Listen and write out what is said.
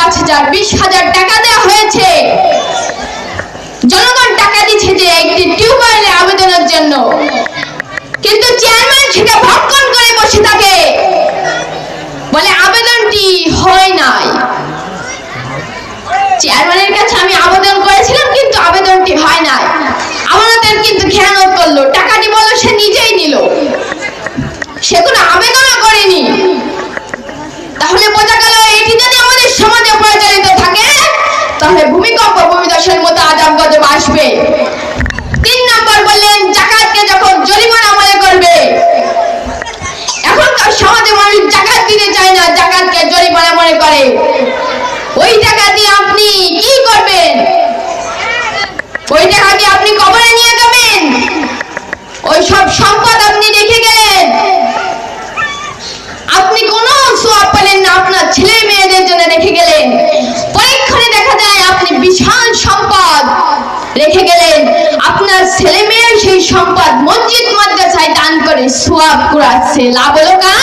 5,000 20,000 টাকা দেওয়া হয়েছে। জনগণ টাকা দিচ্ছে যে একটি টিউবওয়েলের আবেদনের জন্য, কিন্তু চেয়ারম্যান সেটা ভক্ষণ করে বসে থাকে, বলে আবেদনটি হয় নাই। চেয়ারম্যানের কাছে আমি আবেদন করেছিলাম কিন্তু আবেদনটি হয় নাই। আমাদের কিন্তু খেয়ানত করলো, টাকাটি বললো সে নিজেই নিল, সে কোনো আবেদনও করেনি। তাহলে বোঝা গেল এটি যদি আমাদের সমাজে প্রচলিত থাকে তাহলে ভূমিকম্প ভূমিধসের মতো আযাব গজব আসবে। 3 নম্বর বললেন যাকাতকে যখন জরিমানা মনে করবে। এখনকার সমাজে মানুষ যাকাত দিতে চায় না, যাকাতকে জরিমানা মনে করে। ওই টাকা দিয়ে আপনি কি করবেন? ওই টাকা দিয়ে আপনি কবরে নিয়ে যাবেন? ওই সব সম্পদ আপনি রেখে গেলেন, আপনি কোনো সওয়াব পেলেন না, আপনার ছেলে মেয়েদের জন্য রেখে গেলেন। পরীক্ষণে দেখা যায় আপনি বিশাল সম্পদ রেখে গেলেন, আপনার ছেলে মেয়ের সেই সম্পদ মসজিদ মাদ্রাসায় দান করে সওয়াব কুড়াচ্ছে, লাভ হলো কার?